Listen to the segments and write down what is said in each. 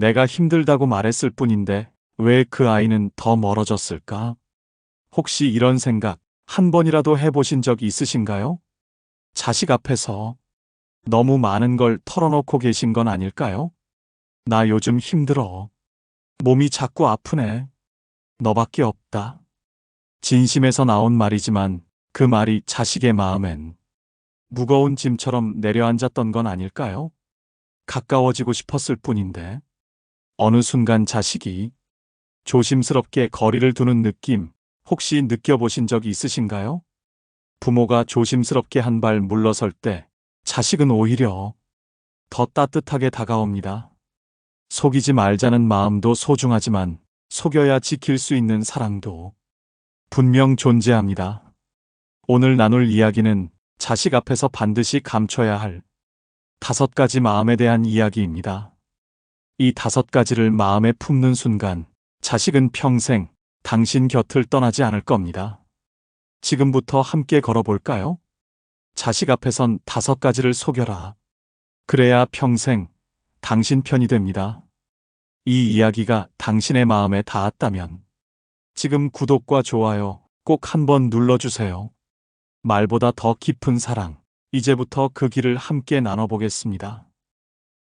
내가 힘들다고 말했을 뿐인데 왜 그 아이는 더 멀어졌을까? 혹시 이런 생각 한 번이라도 해보신 적 있으신가요? 자식 앞에서 너무 많은 걸 털어놓고 계신 건 아닐까요? 나 요즘 힘들어. 몸이 자꾸 아프네. 너밖에 없다. 진심에서 나온 말이지만 그 말이 자식의 마음엔 무거운 짐처럼 내려앉았던 건 아닐까요? 가까워지고 싶었을 뿐인데 어느 순간 자식이 조심스럽게 거리를 두는 느낌 혹시 느껴보신 적이 있으신가요? 부모가 조심스럽게 한 발 물러설 때 자식은 오히려 더 따뜻하게 다가옵니다. 속이지 말자는 마음도 소중하지만 속여야 지킬 수 있는 사랑도 분명 존재합니다. 오늘 나눌 이야기는 자식 앞에서 반드시 감춰야 할 5가지 마음에 대한 이야기입니다. 이 5가지를 마음에 품는 순간 자식은 평생 당신 곁을 떠나지 않을 겁니다. 지금부터 함께 걸어볼까요? 자식 앞에선 5가지를 속여라. 그래야 평생 당신 편이 됩니다. 이 이야기가 당신의 마음에 닿았다면 지금 구독과 좋아요 꼭 한번 눌러주세요. 말보다 더 깊은 사랑, 이제부터 그 길을 함께 나눠보겠습니다.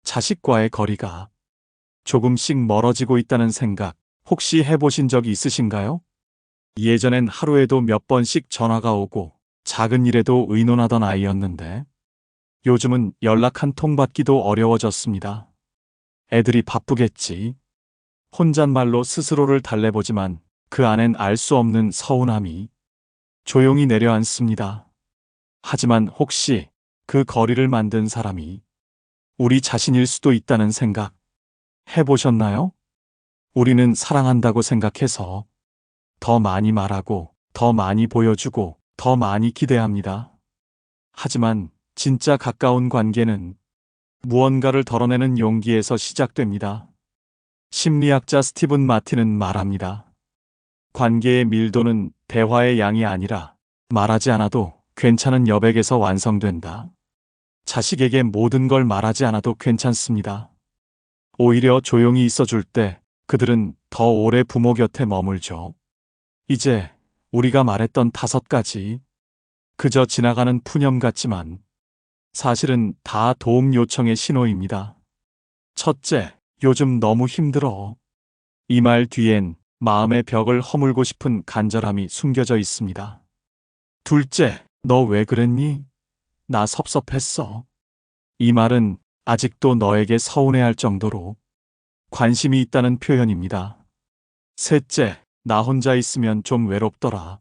자식과의 거리가 조금씩 멀어지고 있다는 생각 혹시 해보신 적이 있으신가요? 예전엔 하루에도 몇 번씩 전화가 오고 작은 일에도 의논하던 아이였는데 요즘은 연락 한 통 받기도 어려워졌습니다. 애들이 바쁘겠지. 혼잣말로 스스로를 달래보지만 그 안엔 알 수 없는 서운함이 조용히 내려앉습니다. 하지만 혹시 그 거리를 만든 사람이 우리 자신일 수도 있다는 생각 해보셨나요? 우리는 사랑한다고 생각해서 더 많이 말하고, 더 많이 보여주고, 더 많이 기대합니다. 하지만 진짜 가까운 관계는 무언가를 덜어내는 용기에서 시작됩니다. 심리학자 스티븐 마틴은 말합니다. 관계의 밀도는 대화의 양이 아니라 말하지 않아도 괜찮은 여백에서 완성된다. 자식에게 모든 걸 말하지 않아도 괜찮습니다. 오히려 조용히 있어줄 때 그들은 더 오래 부모 곁에 머물죠. 이제 우리가 말했던 5가지, 그저 지나가는 푸념 같지만 사실은 다 도움 요청의 신호입니다. 첫째, 요즘 너무 힘들어. 이 말 뒤엔 마음의 벽을 허물고 싶은 간절함이 숨겨져 있습니다. 둘째, 너 왜 그랬니? 나 섭섭했어. 이 말은 아직도 너에게 서운해할 정도로 관심이 있다는 표현입니다. 셋째, 나 혼자 있으면 좀 외롭더라.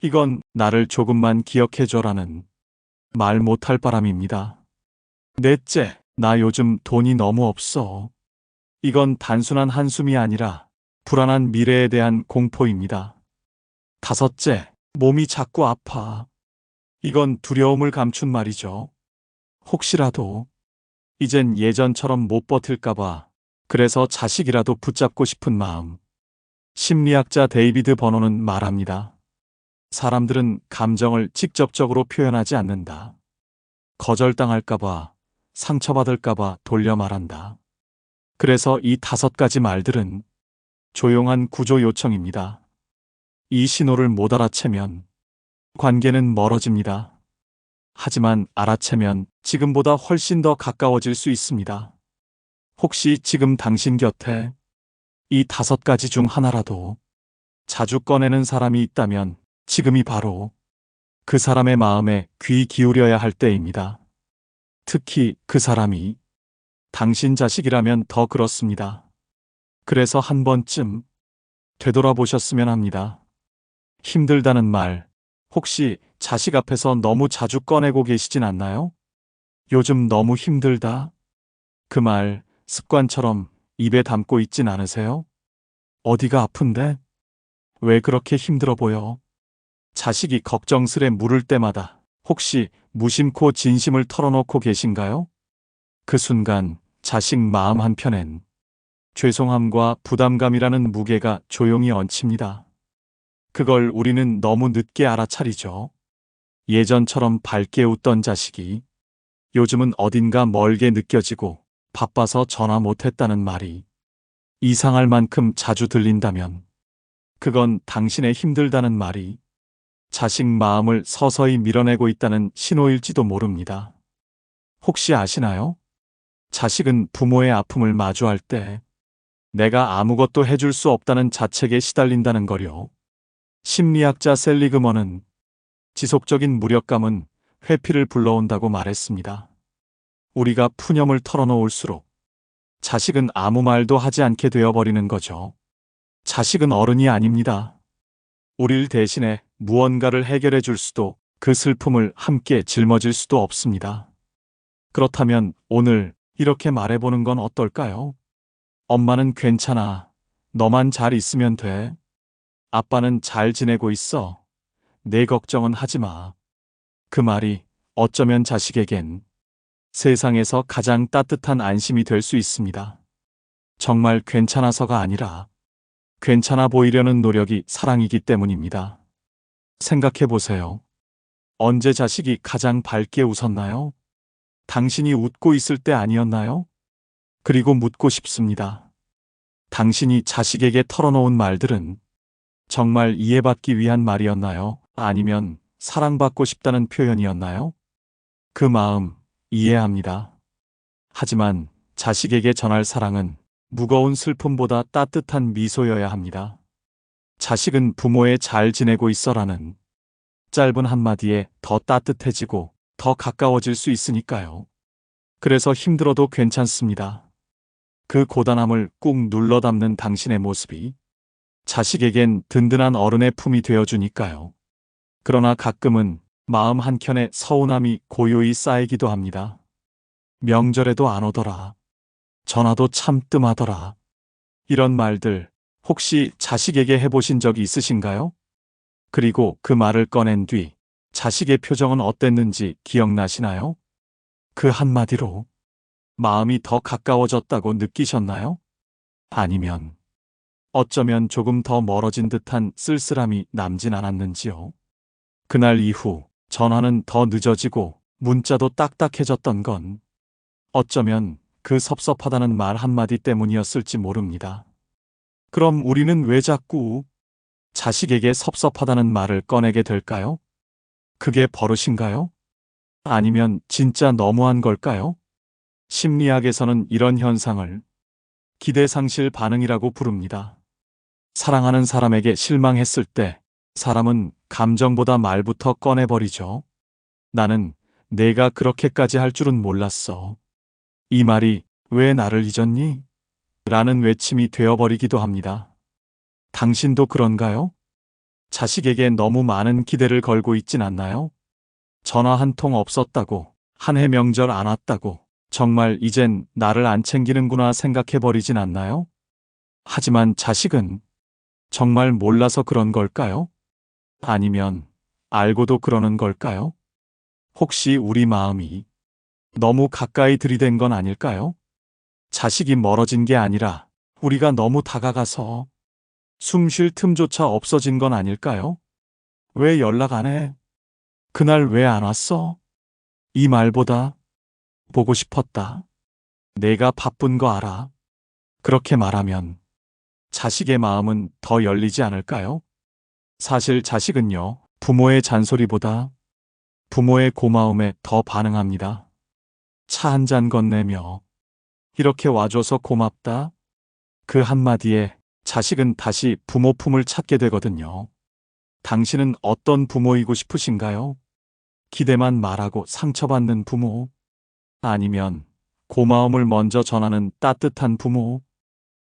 이건 나를 조금만 기억해줘라는 말 못할 바람입니다. 넷째, 나 요즘 돈이 너무 없어. 이건 단순한 한숨이 아니라 불안한 미래에 대한 공포입니다. 다섯째, 몸이 자꾸 아파. 이건 두려움을 감춘 말이죠. 혹시라도 이젠 예전처럼 못 버틸까봐 그래서 자식이라도 붙잡고 싶은 마음. 심리학자 데이비드 버너는 말합니다. 사람들은 감정을 직접적으로 표현하지 않는다. 거절당할까봐, 상처받을까봐 돌려 말한다. 그래서 이 5가지 말들은 조용한 구조 요청입니다. 이 신호를 못 알아채면 관계는 멀어집니다. 하지만 알아채면 지금보다 훨씬 더 가까워질 수 있습니다. 혹시 지금 당신 곁에 이 5가지 중 하나라도 자주 꺼내는 사람이 있다면 지금이 바로 그 사람의 마음에 귀 기울여야 할 때입니다. 특히 그 사람이 당신 자식이라면 더 그렇습니다. 그래서 한 번쯤 되돌아보셨으면 합니다. 힘들다는 말, 혹시 자식 앞에서 너무 자주 꺼내고 계시진 않나요? 요즘 너무 힘들다. 그 말 습관처럼 입에 담고 있진 않으세요? 어디가 아픈데? 왜 그렇게 힘들어 보여? 자식이 걱정스레 물을 때마다 혹시 무심코 진심을 털어놓고 계신가요? 그 순간 자식 마음 한편엔 죄송함과 부담감이라는 무게가 조용히 얹힙니다. 그걸 우리는 너무 늦게 알아차리죠. 예전처럼 밝게 웃던 자식이 요즘은 어딘가 멀게 느껴지고 바빠서 전화 못했다는 말이 이상할 만큼 자주 들린다면 그건 당신의 힘들다는 말이 자식 마음을 서서히 밀어내고 있다는 신호일지도 모릅니다. 혹시 아시나요? 자식은 부모의 아픔을 마주할 때 내가 아무것도 해줄 수 없다는 자책에 시달린다는 거요. 심리학자 셀리그먼은 지속적인 무력감은 회피를 불러온다고 말했습니다. 우리가 푸념을 털어놓을수록 자식은 아무 말도 하지 않게 되어버리는 거죠. 자식은 어른이 아닙니다. 우릴 대신에 무언가를 해결해 줄 수도 그 슬픔을 함께 짊어질 수도 없습니다. 그렇다면 오늘 이렇게 말해보는 건 어떨까요? 엄마는 괜찮아. 너만 잘 있으면 돼. 아빠는 잘 지내고 있어. 내 걱정은 하지 마. 그 말이 어쩌면 자식에겐 세상에서 가장 따뜻한 안심이 될 수 있습니다. 정말 괜찮아서가 아니라 괜찮아 보이려는 노력이 사랑이기 때문입니다. 생각해 보세요. 언제 자식이 가장 밝게 웃었나요? 당신이 웃고 있을 때 아니었나요? 그리고 묻고 싶습니다. 당신이 자식에게 털어놓은 말들은 정말 이해받기 위한 말이었나요? 아니면 사랑받고 싶다는 표현이었나요? 그 마음 이해합니다. 하지만 자식에게 전할 사랑은 무거운 슬픔보다 따뜻한 미소여야 합니다. 자식은 부모의 잘 지내고 있어라는 짧은 한마디에 더 따뜻해지고 더 가까워질 수 있으니까요. 그래서 힘들어도 괜찮습니다. 그 고단함을 꾹 눌러 담는 당신의 모습이 자식에겐 든든한 어른의 품이 되어주니까요. 그러나 가끔은 마음 한켠에 서운함이 고요히 쌓이기도 합니다. 명절에도 안 오더라. 전화도 참 뜸하더라. 이런 말들 혹시 자식에게 해보신 적이 있으신가요? 그리고 그 말을 꺼낸 뒤 자식의 표정은 어땠는지 기억나시나요? 그 한마디로 마음이 더 가까워졌다고 느끼셨나요? 아니면 어쩌면 조금 더 멀어진 듯한 쓸쓸함이 남진 않았는지요? 그날 이후 전화는 더 늦어지고 문자도 딱딱해졌던 건 어쩌면 그 섭섭하다는 말 한마디 때문이었을지 모릅니다. 그럼 우리는 왜 자꾸 자식에게 섭섭하다는 말을 꺼내게 될까요? 그게 버릇인가요? 아니면 진짜 너무한 걸까요? 심리학에서는 이런 현상을 기대상실 반응이라고 부릅니다. 사랑하는 사람에게 실망했을 때 사람은 감정보다 말부터 꺼내버리죠. 나는 내가 그렇게까지 할 줄은 몰랐어. 이 말이 왜 나를 잊었니? 라는 외침이 되어버리기도 합니다. 당신도 그런가요? 자식에게 너무 많은 기대를 걸고 있진 않나요? 전화 한 통 없었다고, 한 해 명절 안 왔다고, 정말 이젠 나를 안 챙기는구나 생각해버리진 않나요? 하지만 자식은 정말 몰라서 그런 걸까요? 아니면 알고도 그러는 걸까요? 혹시 우리 마음이 너무 가까이 들이댄 건 아닐까요? 자식이 멀어진 게 아니라 우리가 너무 다가가서 숨쉴 틈조차 없어진 건 아닐까요? 왜 연락 안 해? 그날 왜 안 왔어? 이 말보다 보고 싶었다. 내가 바쁜 거 알아. 그렇게 말하면 자식의 마음은 더 열리지 않을까요? 사실 자식은요, 부모의 잔소리보다 부모의 고마움에 더 반응합니다. 차 한 잔 건네며 이렇게 와줘서 고맙다. 그 한마디에 자식은 다시 부모 품을 찾게 되거든요. 당신은 어떤 부모이고 싶으신가요? 기대만 말하고 상처받는 부모? 아니면 고마움을 먼저 전하는 따뜻한 부모?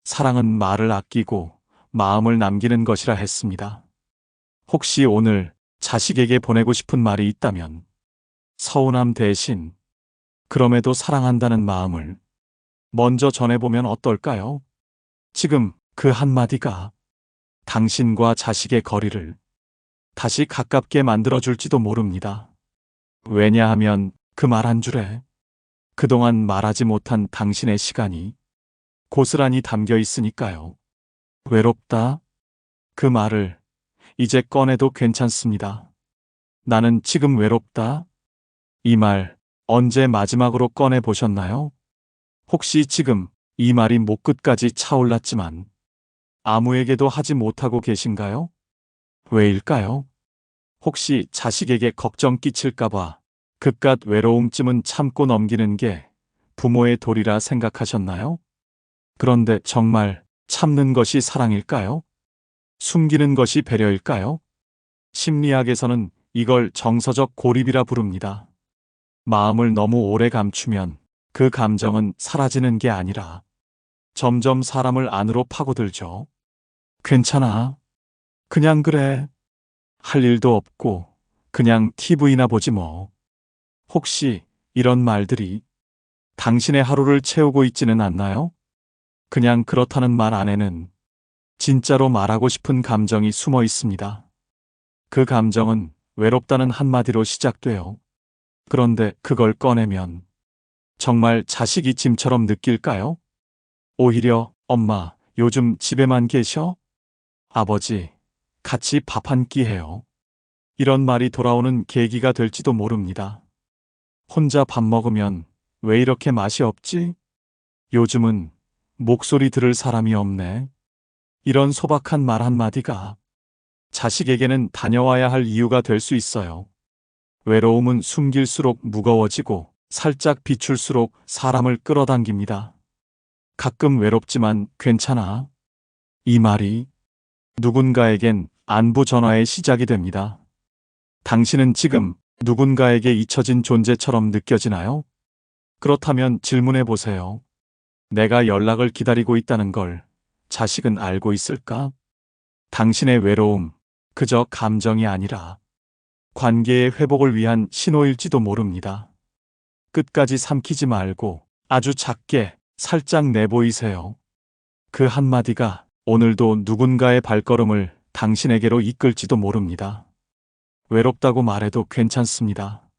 사랑은 말을 아끼고 마음을 남기는 것이라 했습니다. 혹시 오늘 자식에게 보내고 싶은 말이 있다면 서운함 대신 그럼에도 사랑한다는 마음을 먼저 전해보면 어떨까요? 지금 그 한마디가 당신과 자식의 거리를 다시 가깝게 만들어줄지도 모릅니다. 왜냐하면 그 말 한 줄에 그동안 말하지 못한 당신의 시간이 고스란히 담겨 있으니까요. 외롭다. 그 말을 이제 꺼내도 괜찮습니다. 나는 지금 외롭다. 이 말 언제 마지막으로 꺼내 보셨나요? 혹시 지금 이 말이 목끝까지 차올랐지만 아무에게도 하지 못하고 계신가요? 왜일까요? 혹시 자식에게 걱정 끼칠까봐 그깟 외로움쯤은 참고 넘기는 게 부모의 도리라 생각하셨나요? 그런데 정말 참는 것이 사랑일까요? 숨기는 것이 배려일까요? 심리학에서는 이걸 정서적 고립이라 부릅니다. 마음을 너무 오래 감추면 그 감정은 사라지는 게 아니라 점점 사람을 안으로 파고들죠. 괜찮아. 그냥 그래. 할 일도 없고 그냥 TV나 보지 뭐. 혹시 이런 말들이 당신의 하루를 채우고 있지는 않나요? 그냥 그렇다는 말 안에는 진짜로 말하고 싶은 감정이 숨어 있습니다. 그 감정은 외롭다는 한마디로 시작돼요. 그런데 그걸 꺼내면 정말 자식이 짐처럼 느낄까요? 오히려 엄마, 요즘 집에만 계셔? 아버지, 같이 밥 한 끼 해요. 이런 말이 돌아오는 계기가 될지도 모릅니다. 혼자 밥 먹으면 왜 이렇게 맛이 없지? 요즘은 목소리 들을 사람이 없네. 이런 소박한 말 한마디가 자식에게는 다녀와야 할 이유가 될 수 있어요. 외로움은 숨길수록 무거워지고 살짝 비출수록 사람을 끌어당깁니다. 가끔 외롭지만 괜찮아. 이 말이 누군가에겐 안부 전화의 시작이 됩니다. 당신은 지금 누군가에게 잊혀진 존재처럼 느껴지나요? 그렇다면 질문해 보세요. 내가 연락을 기다리고 있다는 걸 자식은 알고 있을까? 당신의 외로움, 그저 감정이 아니라 관계의 회복을 위한 신호일지도 모릅니다. 끝까지 삼키지 말고 아주 작게 살짝 내보이세요. 그 한마디가 오늘도 누군가의 발걸음을 당신에게로 이끌지도 모릅니다. 외롭다고 말해도 괜찮습니다.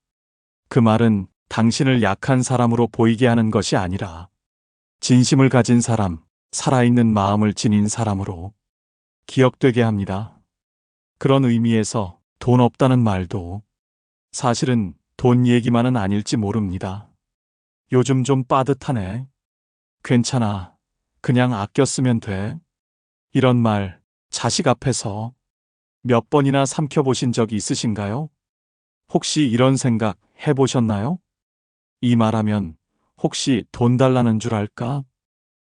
그 말은 당신을 약한 사람으로 보이게 하는 것이 아니라 진심을 가진 사람, 살아있는 마음을 지닌 사람으로 기억되게 합니다. 그런 의미에서 돈 없다는 말도 사실은 돈 얘기만은 아닐지 모릅니다. 요즘 좀 빠듯하네. 괜찮아. 그냥 아껴 쓰면 돼. 이런 말 자식 앞에서 몇 번이나 삼켜보신 적 있으신가요? 혹시 이런 생각 해보셨나요? 이 말하면 혹시 돈 달라는 줄 알까?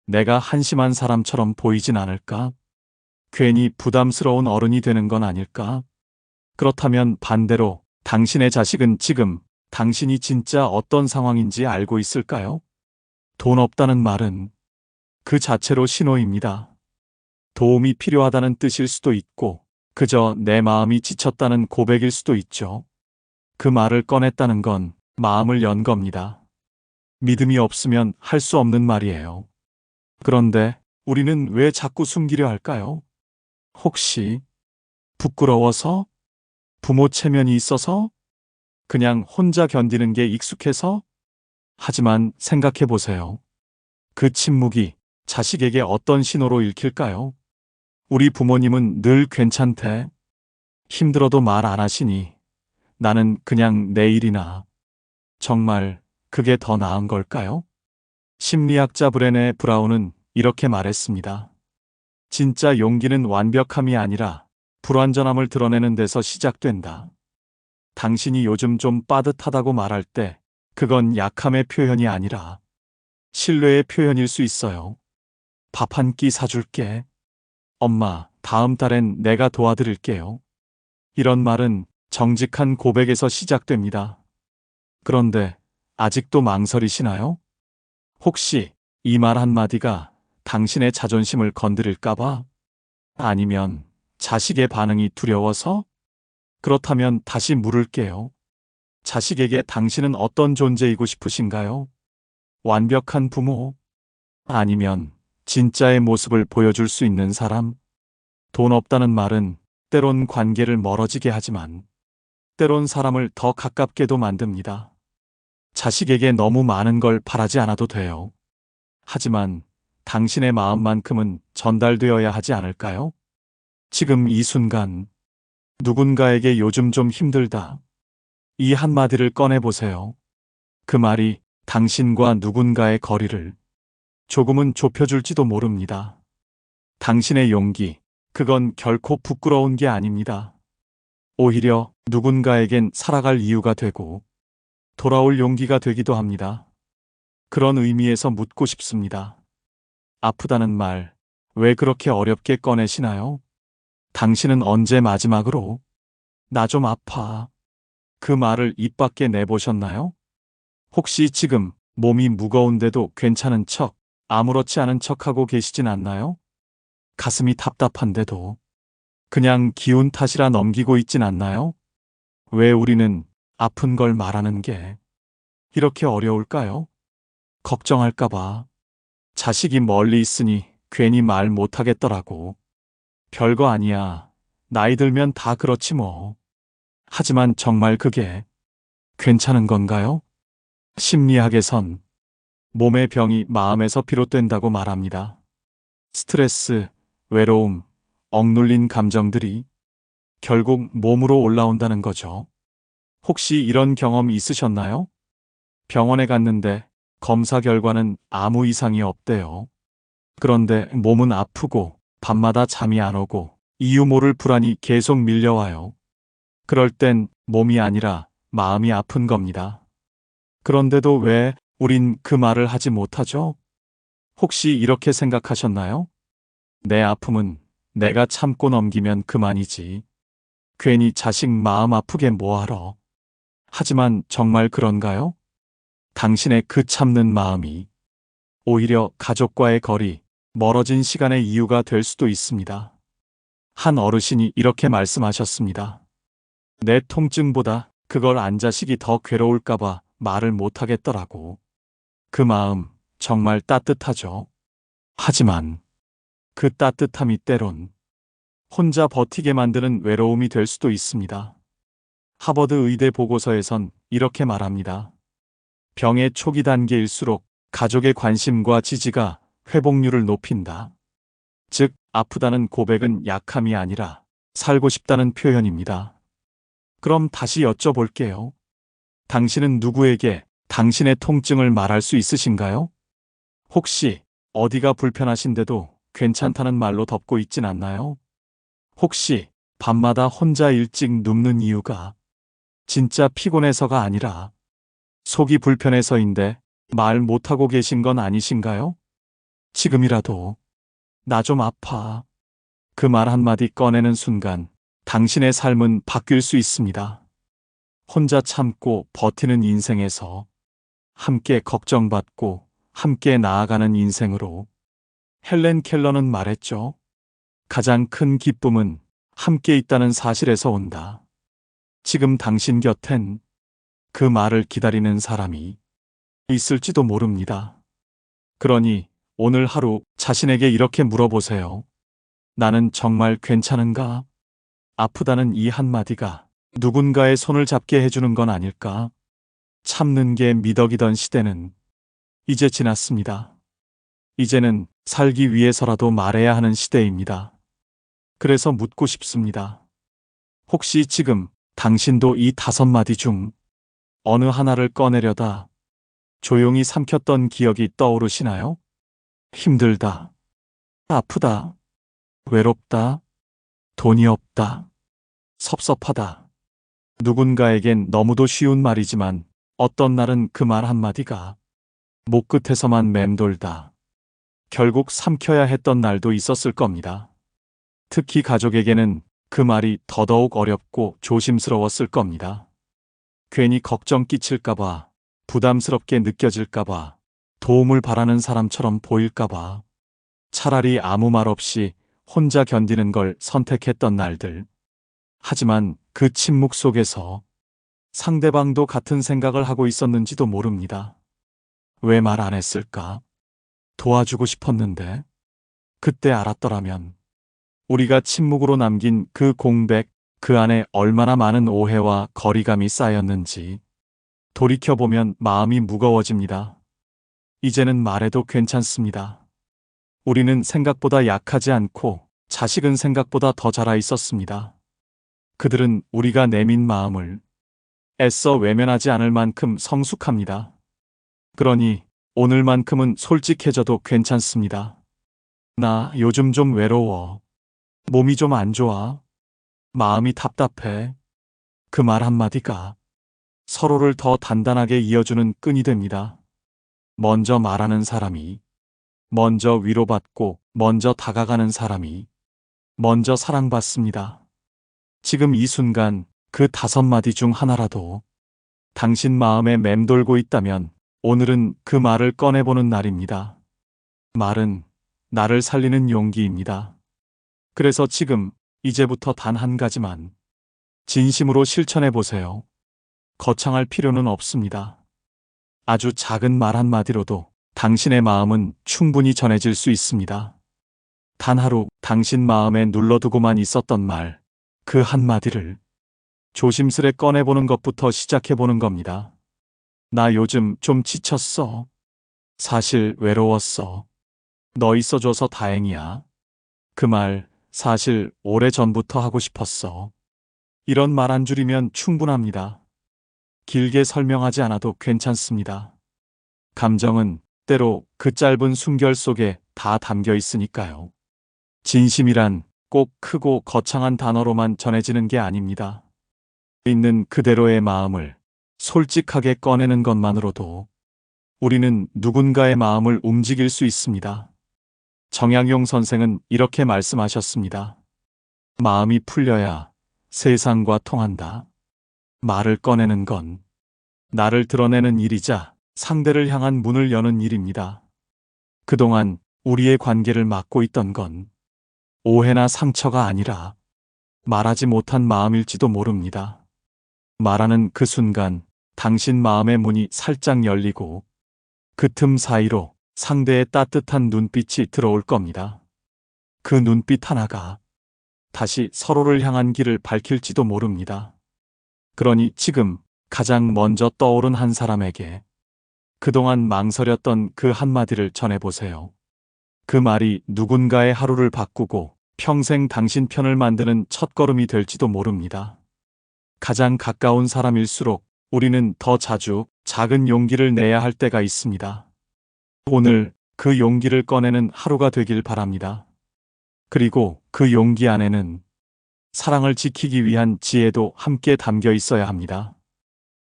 내가 한심한 사람처럼 보이진 않을까? 괜히 부담스러운 어른이 되는 건 아닐까? 그렇다면 반대로 당신의 자식은 지금 당신이 진짜 어떤 상황인지 알고 있을까요? 돈 없다는 말은 그 자체로 신호입니다. 도움이 필요하다는 뜻일 수도 있고 그저 내 마음이 지쳤다는 고백일 수도 있죠. 그 말을 꺼냈다는 건 마음을 연 겁니다. 믿음이 없으면 할 수 없는 말이에요. 그런데 우리는 왜 자꾸 숨기려 할까요? 혹시 부끄러워서? 부모 체면이 있어서? 그냥 혼자 견디는 게 익숙해서? 하지만 생각해 보세요. 그 침묵이 자식에게 어떤 신호로 읽힐까요? 우리 부모님은 늘 괜찮대. 힘들어도 말 안 하시니 나는 그냥 내 일이나. 정말 그게 더 나은 걸까요? 심리학자 브레네 브라운은 이렇게 말했습니다. 진짜 용기는 완벽함이 아니라 불완전함을 드러내는 데서 시작된다. 당신이 요즘 좀 빠듯하다고 말할 때 그건 약함의 표현이 아니라 신뢰의 표현일 수 있어요. 밥 한 끼 사줄게. 엄마, 다음 달엔 내가 도와드릴게요. 이런 말은 정직한 고백에서 시작됩니다. 그런데 아직도 망설이시나요? 혹시 이 말 한마디가 당신의 자존심을 건드릴까봐? 아니면 자식의 반응이 두려워서? 그렇다면 다시 물을게요. 자식에게 당신은 어떤 존재이고 싶으신가요? 완벽한 부모? 아니면 진짜의 모습을 보여줄 수 있는 사람? 돈 없다는 말은 때론 관계를 멀어지게 하지만 때론 사람을 더 가깝게도 만듭니다. 자식에게 너무 많은 걸 바라지 않아도 돼요. 하지만 당신의 마음만큼은 전달되어야 하지 않을까요? 지금 이 순간 누군가에게 요즘 좀 힘들다. 이 한마디를 꺼내보세요. 그 말이 당신과 누군가의 거리를 조금은 좁혀줄지도 모릅니다. 당신의 용기, 그건 결코 부끄러운 게 아닙니다. 오히려 누군가에겐 살아갈 이유가 되고 돌아올 용기가 되기도 합니다. 그런 의미에서 묻고 싶습니다. 아프다는 말, 왜 그렇게 어렵게 꺼내시나요? 당신은 언제 마지막으로 나 좀 아파, 그 말을 입 밖에 내보셨나요? 혹시 지금 몸이 무거운데도 괜찮은 척, 아무렇지 않은 척하고 계시진 않나요? 가슴이 답답한데도 그냥 기운 탓이라 넘기고 있진 않나요? 왜 우리는 아픈 걸 말하는 게 이렇게 어려울까요? 걱정할까봐. 자식이 멀리 있으니 괜히 말 못하겠더라고. 별거 아니야. 나이 들면 다 그렇지 뭐. 하지만 정말 그게 괜찮은 건가요? 심리학에선 몸의 병이 마음에서 비롯된다고 말합니다. 스트레스, 외로움, 억눌린 감정들이 결국 몸으로 올라온다는 거죠. 혹시 이런 경험 있으셨나요? 병원에 갔는데 검사 결과는 아무 이상이 없대요. 그런데 몸은 아프고 밤마다 잠이 안 오고 이유 모를 불안이 계속 밀려와요. 그럴 땐 몸이 아니라 마음이 아픈 겁니다. 그런데도 왜 우린 그 말을 하지 못하죠? 혹시 이렇게 생각하셨나요? 내 아픔은 내가 참고 넘기면 그만이지. 괜히 자식 마음 아프게 뭐하러. 하지만 정말 그런가요? 당신의 그 참는 마음이 오히려 가족과의 거리, 멀어진 시간의 이유가 될 수도 있습니다. 한 어르신이 이렇게 말씀하셨습니다. 내 통증보다 그걸 안 자식이 더 괴로울까봐 말을 못하겠더라고. 그 마음 정말 따뜻하죠. 하지만 그 따뜻함이 때론 혼자 버티게 만드는 외로움이 될 수도 있습니다. 하버드 의대 보고서에선 이렇게 말합니다. 병의 초기 단계일수록 가족의 관심과 지지가 회복률을 높인다. 즉, 아프다는 고백은 약함이 아니라 살고 싶다는 표현입니다. 그럼 다시 여쭤볼게요. 당신은 누구에게 당신의 통증을 말할 수 있으신가요? 혹시 어디가 불편하신데도 괜찮다는 말로 덮고 있진 않나요? 혹시 밤마다 혼자 일찍 눕는 이유가 진짜 피곤해서가 아니라 속이 불편해서인데 말 못하고 계신 건 아니신가요? 지금이라도 나 좀 아파. 그 말 한마디 꺼내는 순간 당신의 삶은 바뀔 수 있습니다. 혼자 참고 버티는 인생에서 함께 걱정받고 함께 나아가는 인생으로. 헬렌 켈러는 말했죠. 가장 큰 기쁨은 함께 있다는 사실에서 온다. 지금 당신 곁엔 그 말을 기다리는 사람이 있을지도 모릅니다. 그러니 오늘 하루 자신에게 이렇게 물어보세요. 나는 정말 괜찮은가? 아프다는 이 한마디가 누군가의 손을 잡게 해주는 건 아닐까? 참는 게 미덕이던 시대는 이제 지났습니다. 이제는 살기 위해서라도 말해야 하는 시대입니다. 그래서 묻고 싶습니다. 혹시 지금 당신도 이 5마디 중 어느 하나를 꺼내려다 조용히 삼켰던 기억이 떠오르시나요? 힘들다, 아프다, 외롭다, 돈이 없다, 섭섭하다. 누군가에겐 너무도 쉬운 말이지만 어떤 날은 그 말 한마디가 목 끝에서만 맴돌다 결국 삼켜야 했던 날도 있었을 겁니다. 특히 가족에게는 그 말이 더더욱 어렵고 조심스러웠을 겁니다. 괜히 걱정 끼칠까봐, 부담스럽게 느껴질까봐, 도움을 바라는 사람처럼 보일까봐, 차라리 아무 말 없이 혼자 견디는 걸 선택했던 날들. 하지만 그 침묵 속에서 상대방도 같은 생각을 하고 있었는지도 모릅니다. 왜 말 안 했을까? 도와주고 싶었는데. 그때 알았더라면 우리가 침묵으로 남긴 그 공백, 그 안에 얼마나 많은 오해와 거리감이 쌓였는지 돌이켜보면 마음이 무거워집니다. 이제는 말해도 괜찮습니다. 우리는 생각보다 약하지 않고 자식은 생각보다 더 자라 있었습니다. 그들은 우리가 내민 마음을 애써 외면하지 않을 만큼 성숙합니다. 그러니 오늘만큼은 솔직해져도 괜찮습니다. 나 요즘 좀 외로워. 몸이 좀 안 좋아. 마음이 답답해. 그 말 한마디가 서로를 더 단단하게 이어주는 끈이 됩니다. 먼저 말하는 사람이, 먼저 위로받고, 먼저 다가가는 사람이, 먼저 사랑받습니다. 지금 이 순간 그 5마디 중 하나라도 당신 마음에 맴돌고 있다면 오늘은 그 말을 꺼내보는 날입니다. 말은 나를 살리는 용기입니다. 그래서 지금, 이제부터 단 한 가지만 진심으로 실천해 보세요. 거창할 필요는 없습니다. 아주 작은 말 한마디로도 당신의 마음은 충분히 전해질 수 있습니다. 단 하루 당신 마음에 눌러두고만 있었던 말, 그 한마디를 조심스레 꺼내보는 것부터 시작해보는 겁니다. 나 요즘 좀 지쳤어. 사실 외로웠어. 너 있어줘서 다행이야. 그 말 사실 오래전부터 하고 싶었어. 이런 말 한 줄이면 충분합니다. 길게 설명하지 않아도 괜찮습니다. 감정은 때로 그 짧은 숨결 속에 다 담겨 있으니까요. 진심이란 꼭 크고 거창한 단어로만 전해지는 게 아닙니다. 있는 그대로의 마음을 솔직하게 꺼내는 것만으로도 우리는 누군가의 마음을 움직일 수 있습니다. 정약용 선생은 이렇게 말씀하셨습니다. 마음이 풀려야 세상과 통한다. 말을 꺼내는 건 나를 드러내는 일이자 상대를 향한 문을 여는 일입니다. 그동안 우리의 관계를 막고 있던 건 오해나 상처가 아니라 말하지 못한 마음일지도 모릅니다. 말하는 그 순간 당신 마음의 문이 살짝 열리고 그 틈 사이로 상대의 따뜻한 눈빛이 들어올 겁니다. 그 눈빛 하나가 다시 서로를 향한 길을 밝힐지도 모릅니다. 그러니 지금 가장 먼저 떠오른 한 사람에게 그동안 망설였던 그 한마디를 전해보세요. 그 말이 누군가의 하루를 바꾸고 평생 당신 편을 만드는 첫걸음이 될지도 모릅니다. 가장 가까운 사람일수록 우리는 더 자주 작은 용기를 내야 할 때가 있습니다. 오늘 그 용기를 꺼내는 하루가 되길 바랍니다. 그리고 그 용기 안에는 사랑을 지키기 위한 지혜도 함께 담겨 있어야 합니다.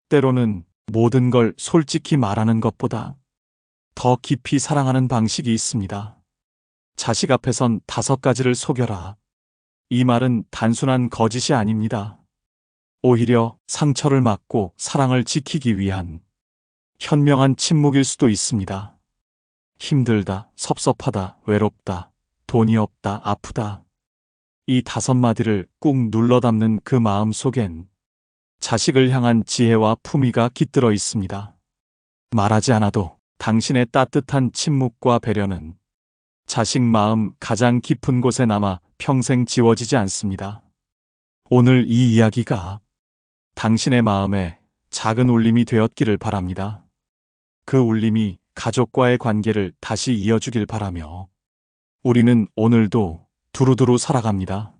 때로는 모든 걸 솔직히 말하는 것보다 더 깊이 사랑하는 방식이 있습니다. 자식 앞에선 5가지를 속여라. 이 말은 단순한 거짓이 아닙니다. 오히려 상처를 막고 사랑을 지키기 위한 현명한 침묵일 수도 있습니다. 힘들다, 섭섭하다, 외롭다, 돈이 없다, 아프다. 이 5마디를 꾹 눌러 담는 그 마음 속엔 자식을 향한 지혜와 품위가 깃들어 있습니다. 말하지 않아도 당신의 따뜻한 침묵과 배려는 자식 마음 가장 깊은 곳에 남아 평생 지워지지 않습니다. 오늘 이 이야기가 당신의 마음에 작은 울림이 되었기를 바랍니다. 그 울림이 가족과의 관계를 다시 이어주길 바라며 우리는 오늘도 두루두루 살아갑니다.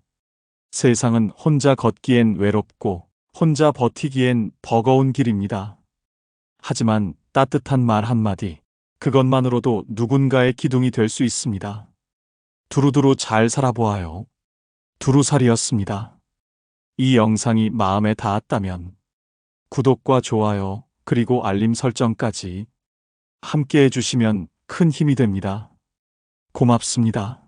세상은 혼자 걷기엔 외롭고 혼자 버티기엔 버거운 길입니다. 하지만 따뜻한 말 한마디, 그것만으로도 누군가의 기둥이 될 수 있습니다. 두루두루 잘 살아보아요. 두루살이였습니다. 이 영상이 마음에 닿았다면 구독과 좋아요, 그리고 알림 설정까지 함께 해주시면 큰 힘이 됩니다. 고맙습니다.